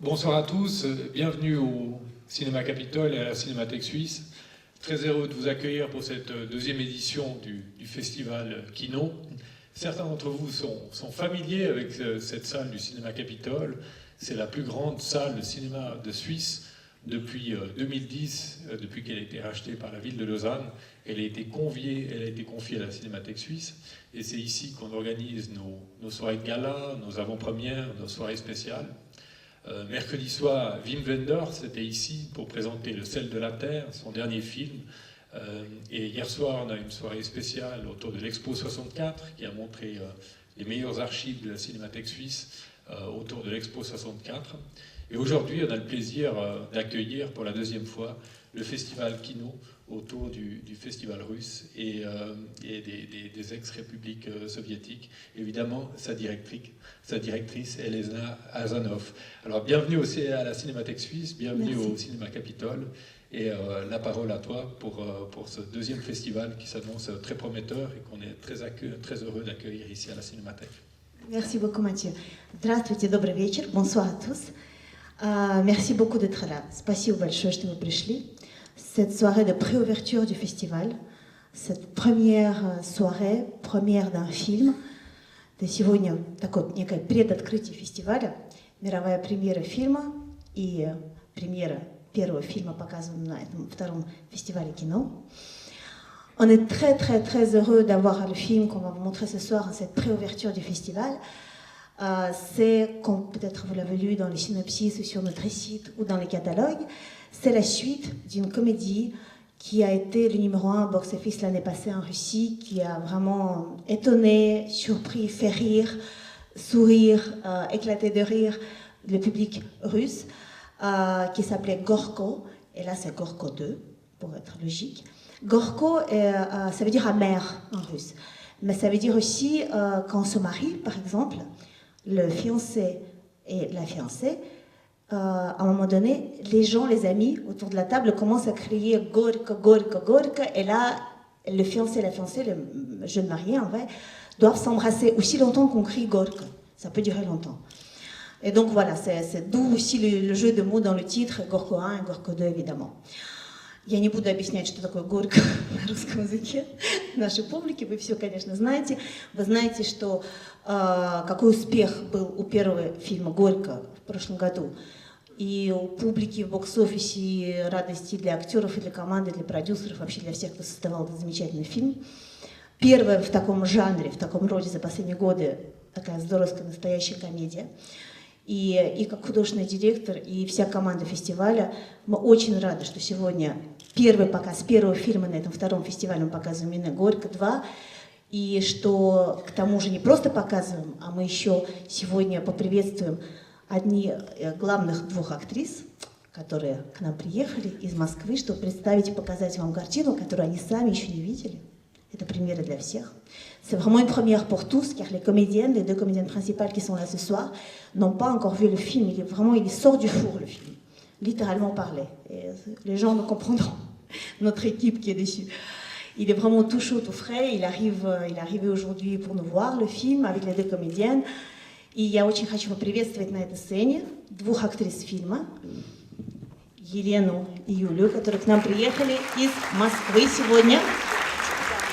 Bonsoir à tous, bienvenue au Cinéma Capitole et à la Cinémathèque Suisse. Très heureux de vous accueillir pour cette deuxième édition du festival Kino. Certains d'entre vous sont familiers avec cette salle du Cinéma Capitole. C'est la plus grande salle de cinéma de Suisse depuis 2010, depuis qu'elle a été rachetée par la ville de Lausanne. Elle a été confiée à la Cinémathèque Suisse. Et c'est ici qu'on organise nos soirées de gala, nos avant-premières, nos soirées spéciales. Mercredi soir, Wim Wenders était ici pour présenter Le sel de la terre, son dernier film. Et hier soir, on a une soirée spéciale autour de l'Expo 64 qui a montré les meilleures archives de la Cinémathèque suisse autour de l'Expo 64. Et aujourd'hui, on a le plaisir d'accueillir pour la deuxième fois le festival Kino autour du festival russe et des ex-républiques soviétiques. Évidemment, sa directrice Elena Azanov. Alors, bienvenue aussi à la Cinémathèque suisse, bienvenue au Cinéma Capitole. Et la parole à toi pour ce deuxième festival qui s'annonce très prometteur et qu'on est très heureux d'accueillir ici à la Cinémathèque. Merci beaucoup, Mathieu. Здравствуйте, добрый вечер. Bonsoir à tous. Merci beaucoup d'être là. Спасибо большое, что вы пришли. Cette soirée de préouverture du festival, cette première soirée, première d'un фильм. Это сегодня такое некое предоткрытие фестиваля, мировая премьера фильма и премьера первого фильма показана на этом втором фестивале кино. On est très très très heureux d'avoir le film qu'on va vous montrer ce soir à cette préouverture du festival. C'est, comme peut-être vous l'avez lu dans les synopsis ou sur notre site ou dans les catalogues, c'est la suite d'une comédie qui a été le numéro 1 box-office l'année passée en Russie, qui a vraiment étonné, surpris, fait rire, sourire, éclater de rire le public russe, qui s'appelait Gorko, et là c'est Gorko 2, pour être logique. Gorko, ça veut dire amer en russe, mais ça veut dire aussi quand on se marie, par exemple, le fiancé et la fiancée, à un moment donné, les gens, les amis autour de la table commencent à crier Gorka, Gorka, Gorka, et là, le fiancé et la fiancée, le jeune marié en vrai, doivent s'embrasser aussi longtemps qu'on crie Gorka. Ça peut durer longtemps. Et donc voilà, c'est d'où aussi le jeu de mots dans le titre, Gorko 1 et Gorko 2, évidemment. Я не буду объяснять, что такое горько на русском языке нашей публике, вы все, конечно, знаете. Вы знаете, что какой успех был у первого фильма «Горько» в прошлом году. И у публики в бокс-офисе, и радости для актеров, и для команды, для продюсеров, вообще для всех, кто создавал этот замечательный фильм. Первая в таком жанре, в таком роде за последние годы такая здоровская настоящая комедия. И как художественный директор, и вся команда фестиваля, мы очень рады, что сегодня первый показ первого фильма на этом втором фестивале мы показываем именно «Горько 2», и что к тому же не просто показываем, а мы еще сегодня поприветствуем одни главных двух актрис, которые к нам приехали из Москвы, чтобы представить и показать вам картину, которую они сами еще не видели. Это премьера для всех. C'est vraiment une première pour tous, car les comédiennes, les deux comédiennes principales qui sont là ce soir, n'ont pas encore vu le film. Il sort du four, le film, littéralement parlé. Et les gens me comprendront, notre équipe qui est dessus. Il est vraiment tout chaud, tout frais. Il est arrivé aujourd'hui pour nous voir, le film, avec les deux comédiennes. И я очень хочу поприветствовать на этой сцене двух актрис фильма, Елену и Юлю, которые к нам приехали из Москвы сегодня.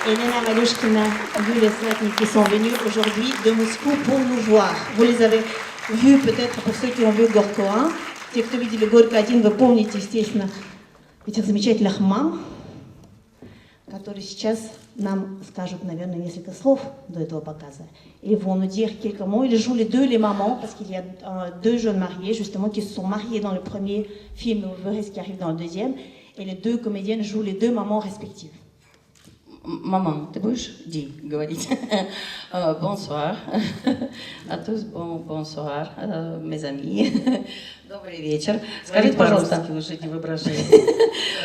Elena Valushkina, Yulia Slatnik qui sont venus aujourd'hui de Moscou pour nous voir. Vous les avez vus peut-être pour ceux qui ont vu Горько 1. Те, кто видели Горько 1, вы помните, естественно, этих замечательных мам, которые сейчас нам skажут, наверное, несколько слов до этого показа. Ils vont nous dire quelques mots. Ils jouent les deux, les mamans, parce qu'il y a deux jeunes mariés, justement, qui se sont mariés dans le premier film, et vous verrez ce qui arrive dans le deuxième. Et les deux comédiennes jouent les deux mamans respectives. Maman, ты будешь Ди говорить? Bonsoir à tous, bonsoir, mes amis. Добрый вечер. Скажите, пожалуйста,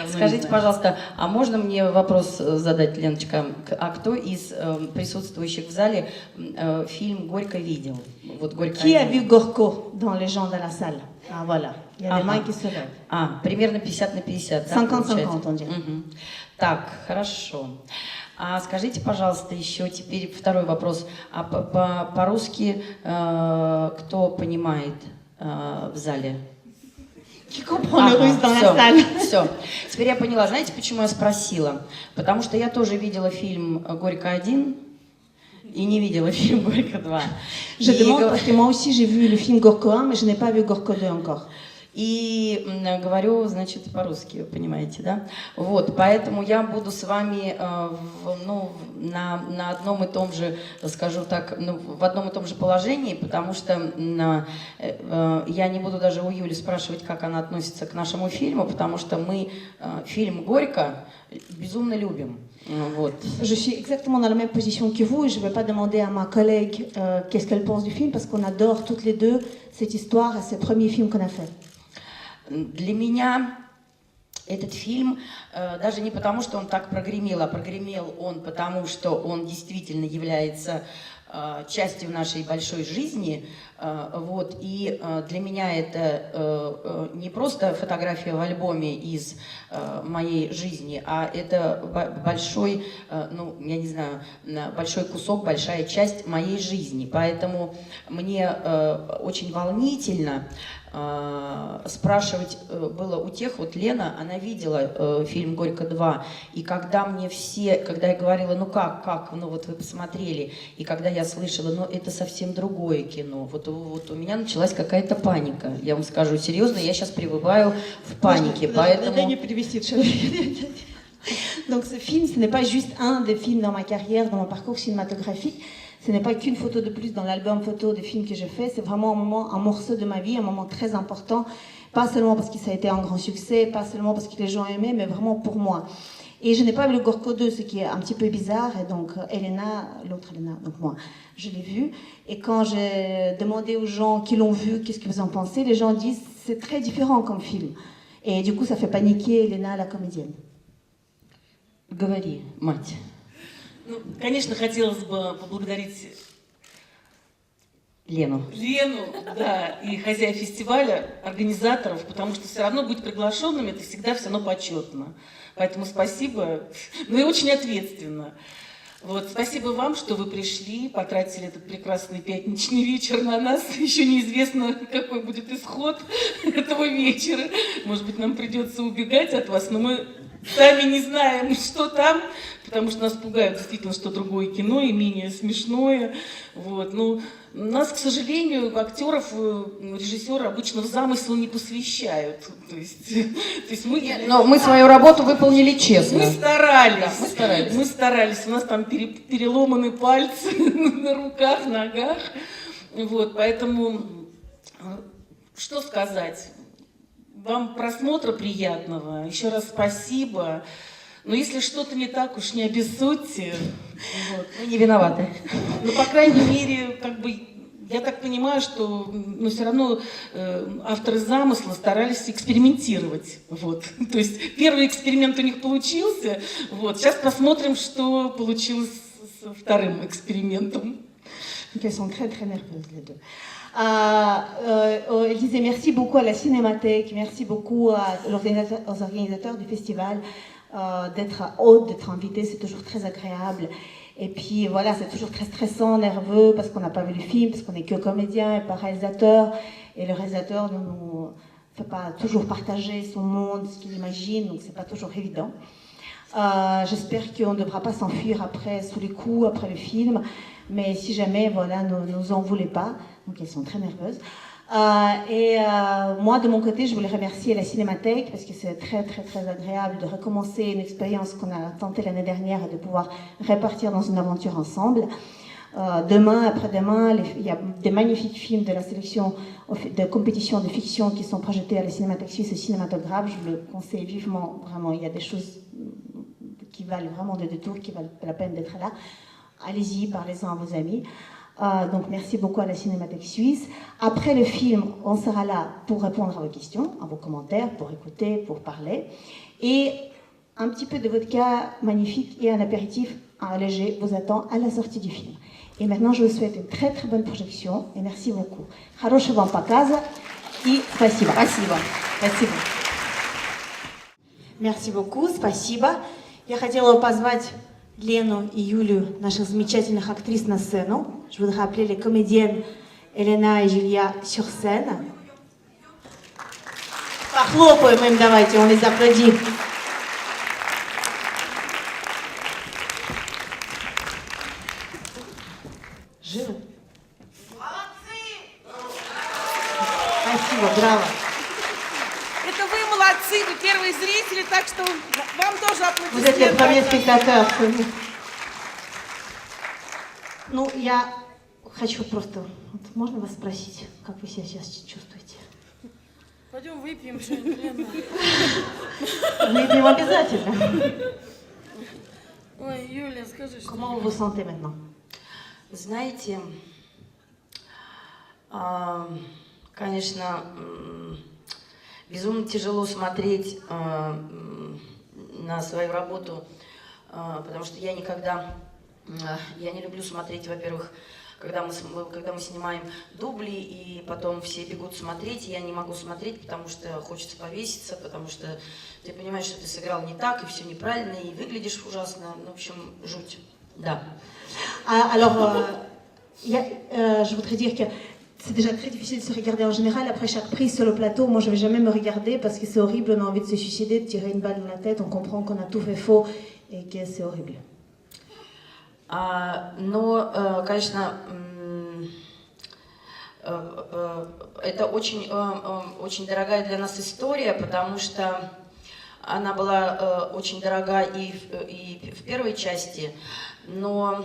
скажите, пожалуйста, а можно мне вопрос задать, Леночка? А кто из присутствующих в зале фильм «Горько» видел? Вот «Горько». Qui a vu Gorko dans les gens de la salle? Ah voilà, il y a des mains qui se lèvent. Примерно 50 на 50, да? 50-50, on dirait. Так, хорошо. А скажите, пожалуйста, еще теперь второй вопрос. А по-русски кто понимает в зале? Qui comprend le russe dans la salle? Все. Теперь я поняла. Знаете, почему я спросила? Потому что я тоже видела фильм «Горько-1» и не видела фильм «Горько-2». Je demande parce que moi aussi j'ai vu le film Gorko 1, mais je n'ai pas vu Gorko 2 encore. И говорю, значит, по-русски, понимаете, да? Вот, поэтому я буду с вами на одном и том же, скажу так, в одном и том же положении, потому что я не буду даже у Юли спрашивать, как она относится к нашему фильму, потому что мы фильм «Горько» безумно любим. Вот. Je suis exactement dans la même position que vous et je ne vais pas demander à ma collègue qu'est-ce qu'elle pense du film parce qu'on adore toutes les deux cette histoire et ce premier film qu'on a fait. Для меня этот фильм, даже не потому, что он так прогремел, а прогремел он потому, что он действительно является частью нашей большой жизни. Вот, и для меня это не просто фотография в альбоме из моей жизни, а это большой, ну, я не знаю, большой кусок, большая часть моей жизни. Поэтому мне очень волнительно спрашивать было у тех, вот Лена, она видела фильм «Горько 2», и когда я говорила, ну как, ну вот вы посмотрели, и когда я слышала, ну это совсем другое кино, вот у меня началась какая-то паника, я вам скажу серьезно, я сейчас пребываю в панике, поэтому... Donc ce film, ce n'est pas juste un des films dans ma carrière, dans mon parcours cinématographique. Ce n'est pas qu'une photo de plus dans l'album photo de films que je fais. C'est vraiment un morceau de ma vie, un moment très important. Pas seulement parce que ça a été un grand succès, pas seulement parce que les gens aimaient, mais vraiment pour moi. Et je n'ai pas vu le Gorko 2, ce qui est un petit peu bizarre. Et donc Elena, l'autre Elena, donc moi, je l'ai vu. Et quand j'ai demandé aux gens qui l'ont vu, qu'est-ce que vous en pensez, les gens disent c'est très différent comme film. Et du coup, ça fait paniquer Elena, la comédienne. Говори, мать. Ну, конечно, хотелось бы поблагодарить Лену, да, и хозяев фестиваля, организаторов, потому что все равно быть приглашенными это всегда все равно почетно. Поэтому спасибо, ну и очень ответственно. Вот, спасибо вам, что вы пришли, потратили этот прекрасный пятничный вечер на нас. Еще неизвестно, какой будет исход этого вечера. Может быть, нам придется убегать от вас, но мы сами не знаем, что там, потому что нас пугают действительно, что другое кино и менее смешное. Вот. Ну, нас, к сожалению, актеров, режиссеры обычно в замысел не посвящают. То есть но мы свою работу выполнили честно. Мы старались. Да, мы старались. Мы старались. У нас там переломаны пальцы на руках, ногах. Вот, поэтому, что сказать? Вам просмотра приятного. Еще раз спасибо. Но если что-то не так, уж не обессудьте. Вот. Мы не виноваты. Но, по крайней мере, как бы, я так понимаю, что все равно авторы замысла старались экспериментировать. Вот. То есть первый эксперимент у них получился. Вот. Сейчас посмотрим, что получилось со вторым экспериментом. Elles sont très très nerveuses les deux. Elle disait merci beaucoup à la Cinémathèque, merci beaucoup aux organisateurs du festival d'être hôte, d'être invité, c'est toujours très agréable. Et puis voilà, c'est toujours très stressant, nerveux, parce qu'on n'a pas vu le film, parce qu'on n'est que comédien et pas réalisateur. Et le réalisateur ne nous fait pas toujours partager son monde, ce qu'il imagine, donc c'est pas toujours évident. J'espère qu'on ne devra pas s'enfuir après, sous les coups, après le film. Mais si jamais, voilà, ne nous en voulez pas. Donc elles sont très nerveuses. Moi, de mon côté, je voulais remercier la Cinémathèque parce que c'est très, très, très agréable de recommencer une expérience qu'on a tentée l'année dernière et de pouvoir répartir dans une aventure ensemble. Demain, après-demain, il y a des magnifiques films de la sélection de compétition de fiction qui sont projetés à la Cinémathèque suisse et Cinématographe. Je le conseille vivement, vraiment. Il y a des choses qui valent vraiment des détours, qui valent la peine d'être là. Allez-y, parlez-en à vos amis. Donc merci beaucoup à la Cinémathèque suisse. Après le film, on sera là pour répondre à vos questions, à vos commentaires, pour écouter, pour parler. Et un petit peu de vodka magnifique et un apéritif léger vous attend à la sortie du film. Et maintenant, je vous souhaite une très très bonne projection et merci beaucoup. Хорошего вам показа и спасибо. Спасибо. Спасибо. Merci beaucoup, спасибо. Я хотела позвать Лену и Юлю, наших замечательных актрис, на сцену. Je voudrais appeler les comédiennes Elena et Julia sur scène. Похлопаем им, давайте, on les applaudit. Живы? Спасибо, браво. Это вы молодцы, вы первые зрители, так что вам тоже Vous êtes les аплодисменты. premiers spectateurs. Ну, я хочу просто... Вот можно вас спросить, как вы себя сейчас чувствуете? Пойдем выпьем что-нибудь. Лена. Выпьем обязательно. Ой, Юля, скажи, что... Comment vous vous sentez maintenant? Знаете, конечно, безумно тяжело смотреть на свою работу, потому что я не люблю смотреть, во-первых, когда мы снимаем дубли, и потом все бегут смотреть, и я не могу смотреть, потому что хочется повеситься, потому что ты понимаешь, что ты сыграл не так, и все неправильно, и выглядишь ужасно, ну, в общем, жуть, да. Alors, je voudrais dire que c'est déjà très difficile de se regarder en général. Après chaque prise sur le plateau, moi je ne vais jamais me regarder parce que c'est horrible, on a envie de se suicider, de tirer une balle dans la tête, on comprend qu'on a tout fait faux et que c'est horrible. Но, конечно, это очень дорогая для нас история, потому что она была очень дорога и в первой части, но,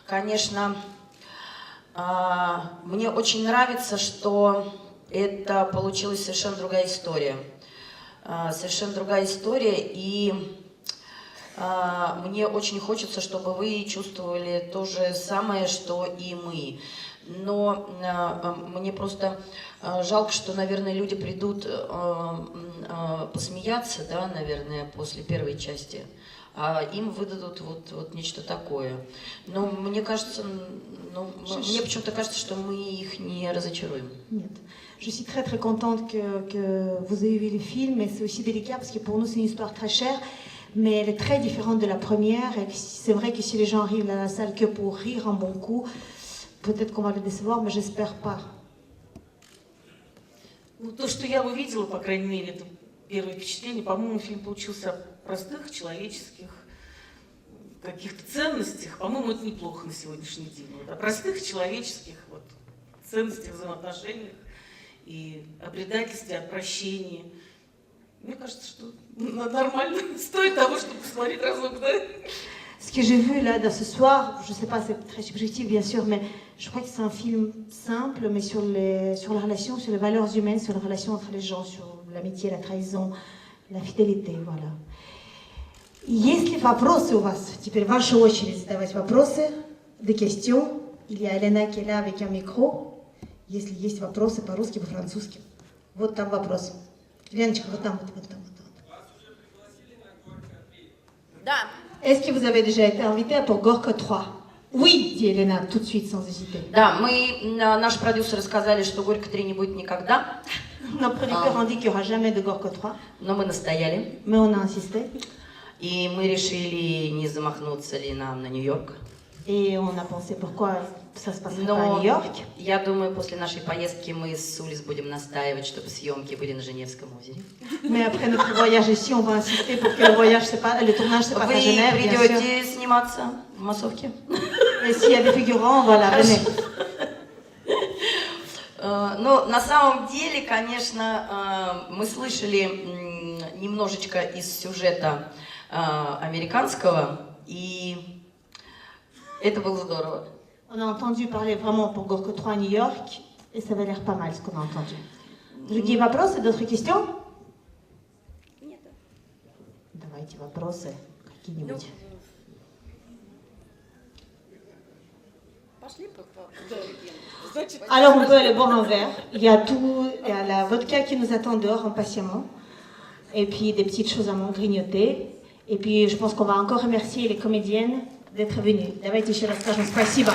конечно, мне очень нравится, что это получилась совершенно другая история. Совершенно другая история, и мне очень хочется, чтобы вы чувствовали то же самое, что и мы. Но мне просто жалко, что, наверное, люди придут посмеяться, да, наверное, после первой части, а им выдадут вот нечто такое. Но мне кажется, мне почему-то кажется, что мы их не разочаруем. Нет. Je suis très très contente que vous ayez vu le film, et c'est aussi délicat parce que pour nous c'est une histoire très chère, mais elle est très différente de la première, et c'est vrai que si les gens arrivent à la salle que pour rire un bon coup, peut-être qu'on va les décevoir, mais j'espère pas. Ну, то, что я увидела, по крайней мере, это первое впечатление, по-моему, фильм получился о простых человеческих каких-то ценностях. По-моему, это неплохо на сегодняшний день. Вот, о простых человеческих ценностях, взаимоотношениях и о предательстве, о прощении. Мне кажется, что нормально. Стоит того, чтобы посмотреть разок, да? Ce que j'ai vu là ce soir, je ne sais pas, c'est très subjectif bien sûr, mais je crois que c'est un film simple, mais sur les relations, sur les valeurs humaines, sur les relations entre les gens, sur l'amitié, la trahison, la fidélité, voilà. Есть ли вопросы у вас? Теперь ваша очередь задавать вопросы, des questions. Il y a Elena qui est là avec un micro. Если есть вопросы по-русски, по-французски. Вот там вопрос. Леночка, вот там, вот там. Да. Est-ce que vous avez déjà été invité pour Gorka 3? Oui, dit Elena tout de suite sans hésiter. Да, наши продюсеры сказали, что Горько 3 не будет никогда. Nos producteurs ont dit qu'il n'y aura jamais de Gorka 3, Но мы настояли. mais on a insisté. И мы решили, не замахнуться ли нам на Нью-Йорк. Et on a pensé pourquoi ça se passerait pas à Но Нью-Йорк. я думаю, после нашей поездки мы с Улис будем настаивать, чтобы съемки были на Женевском озере. Mais après notre voyage ici, on va insister pour que le tournage se passe à Вы Genève, bien sûr. придете сниматься в массовке? Et s'il y a des figurants, voilà, venez. Но на самом деле, конечно, мы слышали немножечко из сюжета американского, и это было здорово. On a entendu parler vraiment pour Gorka 3 à New York, et ça avait l'air pas mal ce qu'on a entendu. Другие вопросы, d'autres questions? Нет. Давайте вопросы какие-нибудь. Пошли по... Значит, Alors on peut aller boire un verre. Il y a tout, il y a la vodka qui nous attend dehors impatiemment. Et puis des petites choses à grignoter. Et puis je pense qu'on va encore remercier les comédiennes d'être venues. Давайте еще раз скажем спасибо.